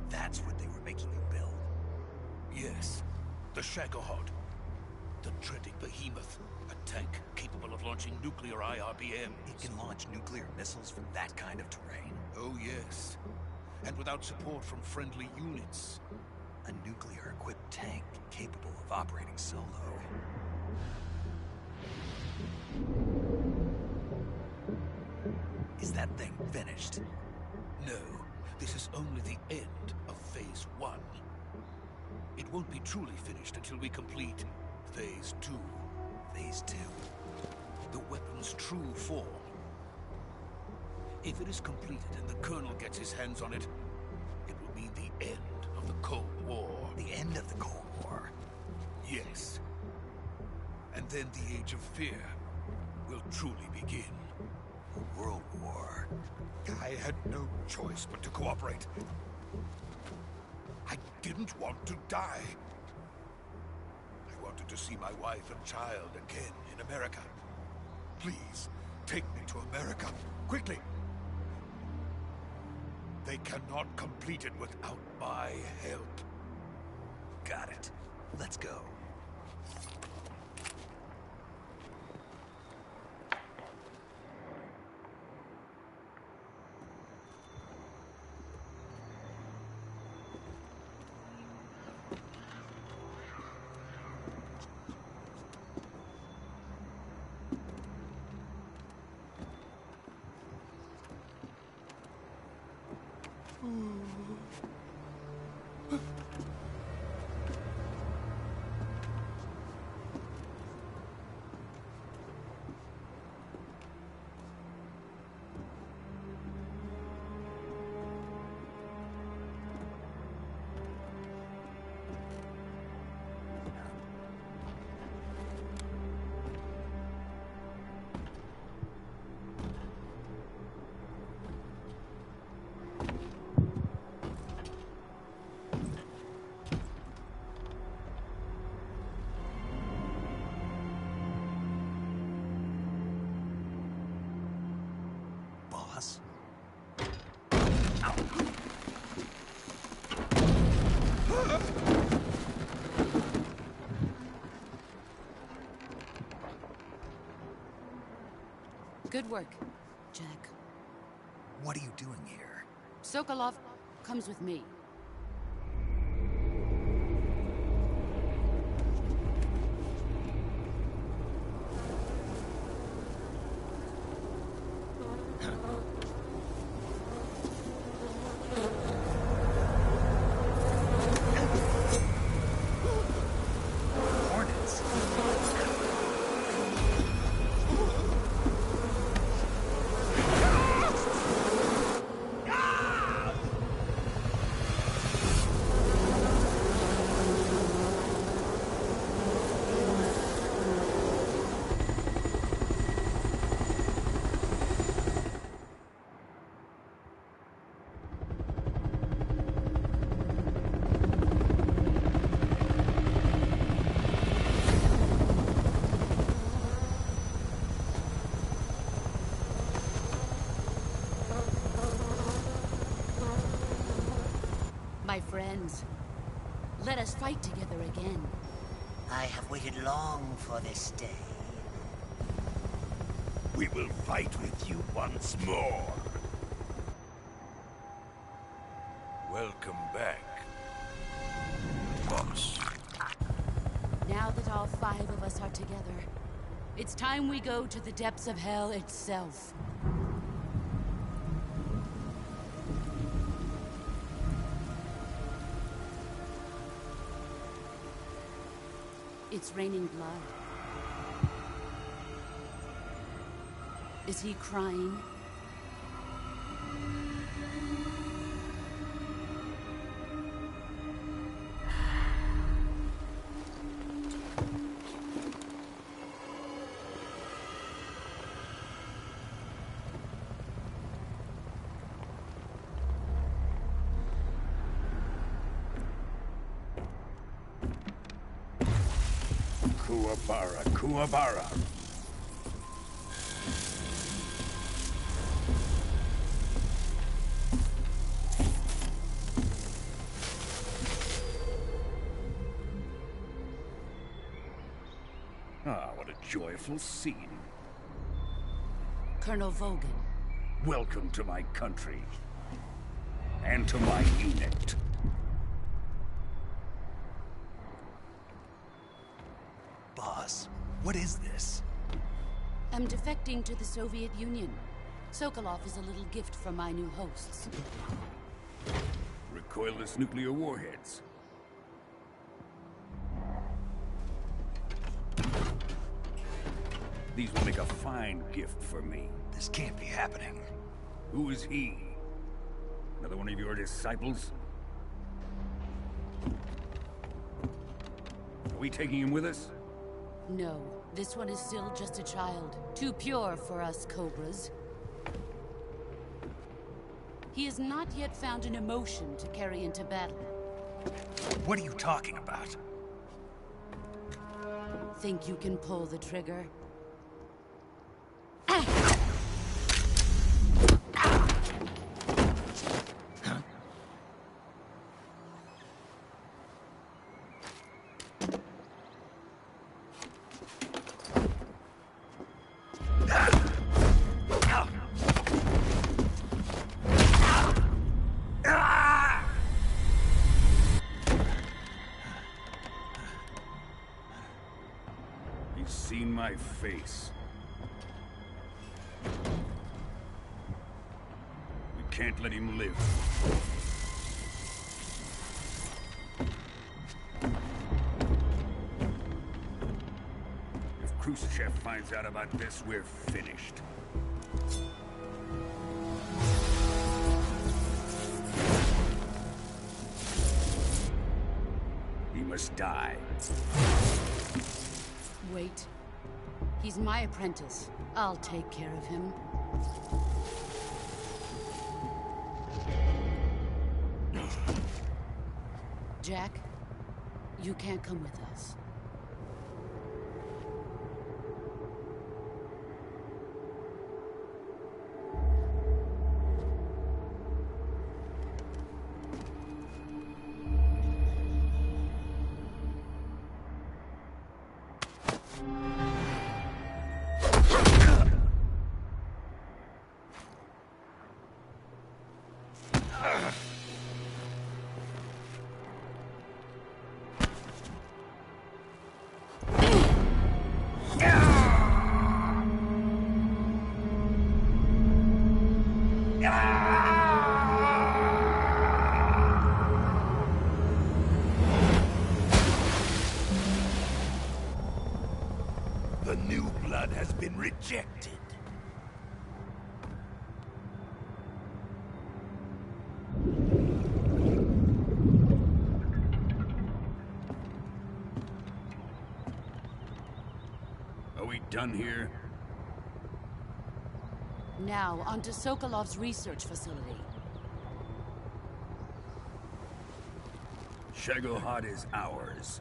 That's what they were making you build?
Yes. The Shagohod. The dreaded behemoth. A tank capable of launching nuclear IRBMs.
It can launch nuclear missiles from that kind of terrain?
Oh, yes. And without support from friendly units.
A nuclear-equipped tank capable of operating solo. Is that thing finished?
No. This is only the end of Phase 1. It won't be truly finished until we complete Phase 2.
Phase 2?
The weapon's true form. If it is completed and the Colonel gets his hands on it, it will mean the end of the Cold War.
The end of the Cold War?
Yes. And then the Age of Fear will truly begin.
A world war.
I had no choice but to cooperate. I didn't want to die. I wanted to see my wife and child again in America. Please, take me to America, quickly. They cannot complete it without my help.
Got it. Let's go.
Good work, Jack.
What are you doing here?
Sokolov comes with me.
Hornets.
My friends, let us fight together again.
I have waited long for this day.
We will fight with you once more. Welcome back, boss.
Now that all 5 of us are together, it's time we go to the depths of hell itself. It's raining blood. Is he crying?
Kuwabara, Kuwabara. Ah, what a joyful scene.
Colonel Vogan.
Welcome to my country. And to my unit.
Boss, what is this?
I'm defecting to the Soviet Union. Sokolov is a little gift from my new hosts.
Recoilless nuclear warheads. These will make a fine gift for me.
This can't be happening.
Who is he? Another one of your disciples? Are we taking him with us?
No, this one is still just a child. Too pure for us Cobras. He has not yet found an emotion to carry into battle.
What are you talking about?
Think you can pull the trigger?
He's seen my face. We can't let him live. If Khrushchev finds out about this, we're finished. He must die.
Wait. He's my apprentice. I'll take care of him. Jack, you can't come with us.
The new blood has been rejected. Are we done here?
Now, on to Sokolov's research facility.
Shagohod is ours.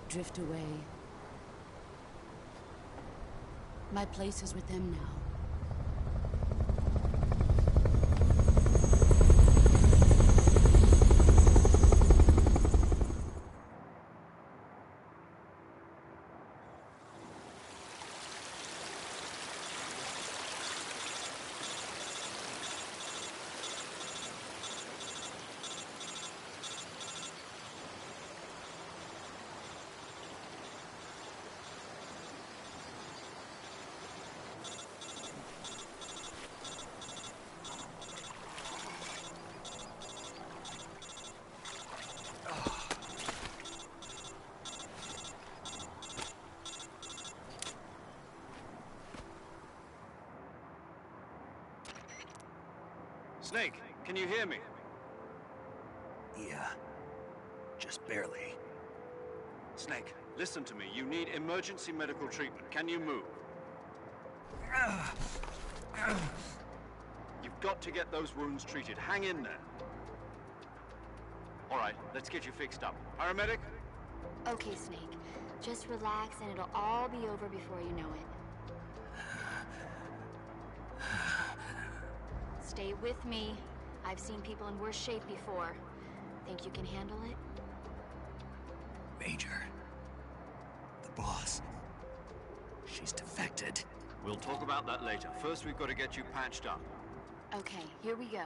Drift away. My place is with them now.
Snake, can you hear me?
Yeah. Just barely.
Snake, listen to me. You need emergency medical treatment. Can you move? You've got to get those wounds treated. Hang in there. All right, let's get you fixed up. Paramedic?
Okay, Snake. Just relax and it'll all be over before you know it. Stay with me. I've seen people in worse shape before. Think you can handle it?
Major. The boss. She's defected.
We'll talk about that later. First, we've got to get you patched up.
Okay, here we go.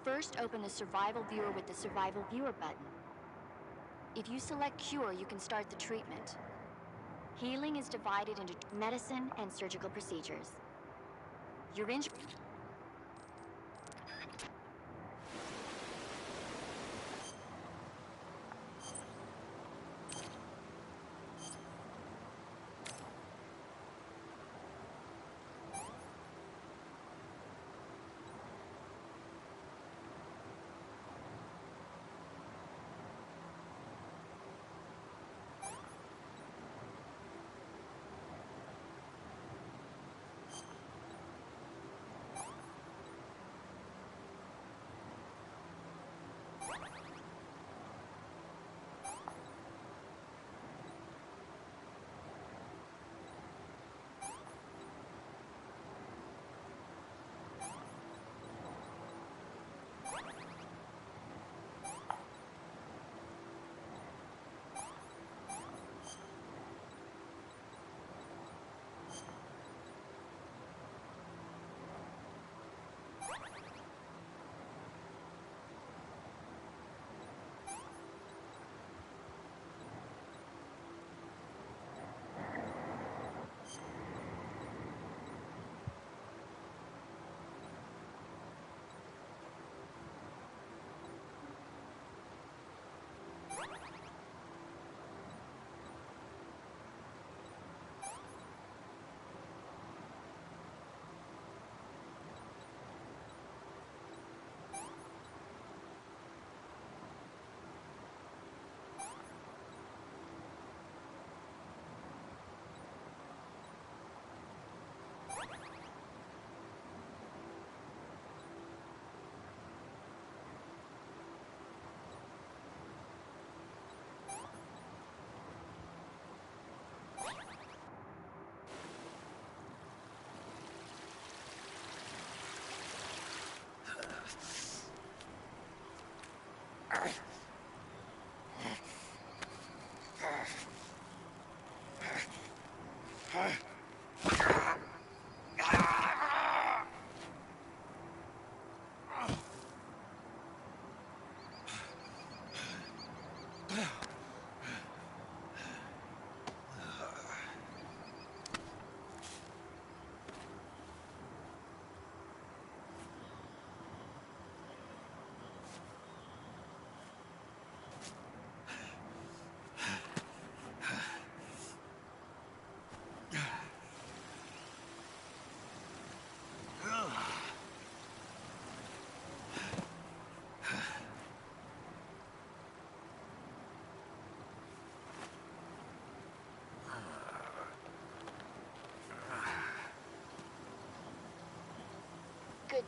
First, open the Survival Viewer with the Survival Viewer button. If you select Cure, you can start the treatment. Healing is divided into medicine and surgical procedures. You're injured.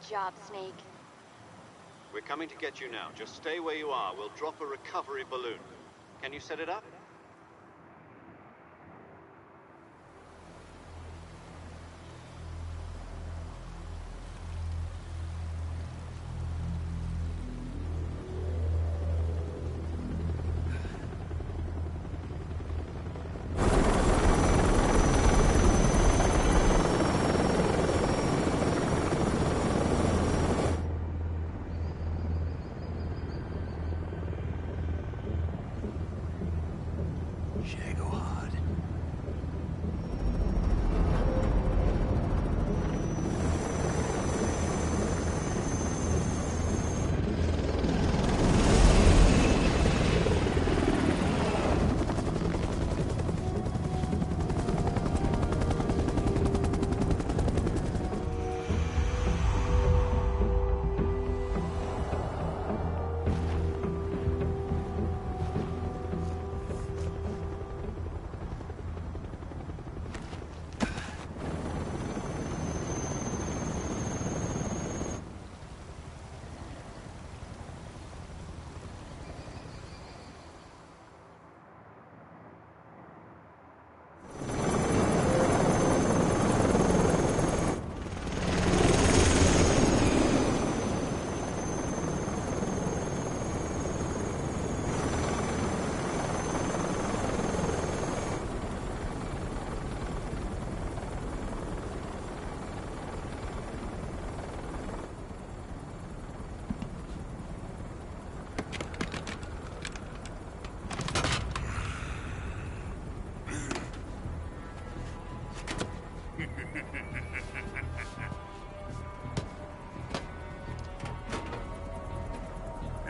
job, Snake.
We're coming to get you now. Just stay where you are. We'll drop a recovery balloon. Can you set it up?
Shagohod.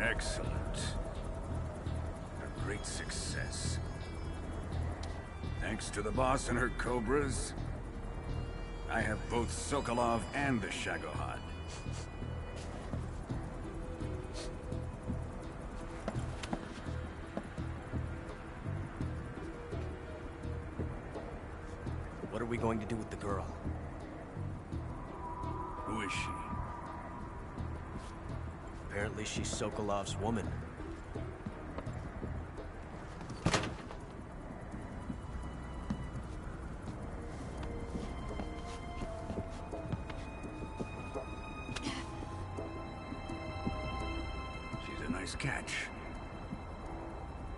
Excellent. A great success. Thanks to the boss and her Cobras, I have both Sokolov and the Shagohod.
What are we going to do with the girl?
Who is she?
Apparently she's Sokolov's woman.
She's a nice catch.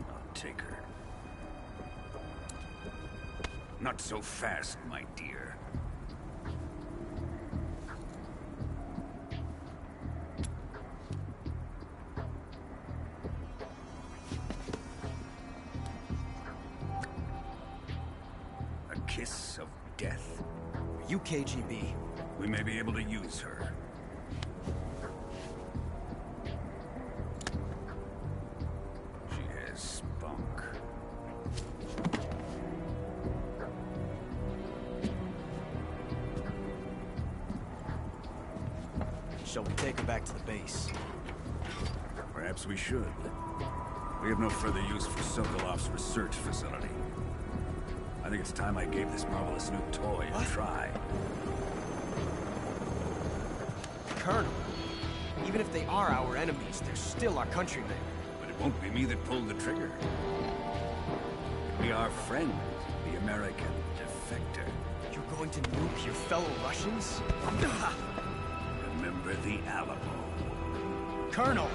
I'll take her. Not so fast, my dear. A kiss of death.
You KGB.
We may be able to use her. She has spunk.
Shall we take her back to the base?
Perhaps we should. We have no further use for Sokolov's research facility. I think it's time I gave this marvelous new toy a try.
Colonel, even if they are our enemies, they're still our countrymen.
But it won't be me that pulled the trigger. It'll be our friend, the American defector.
You're going to nuke your fellow Russians?
Remember the Alamo.
Colonel!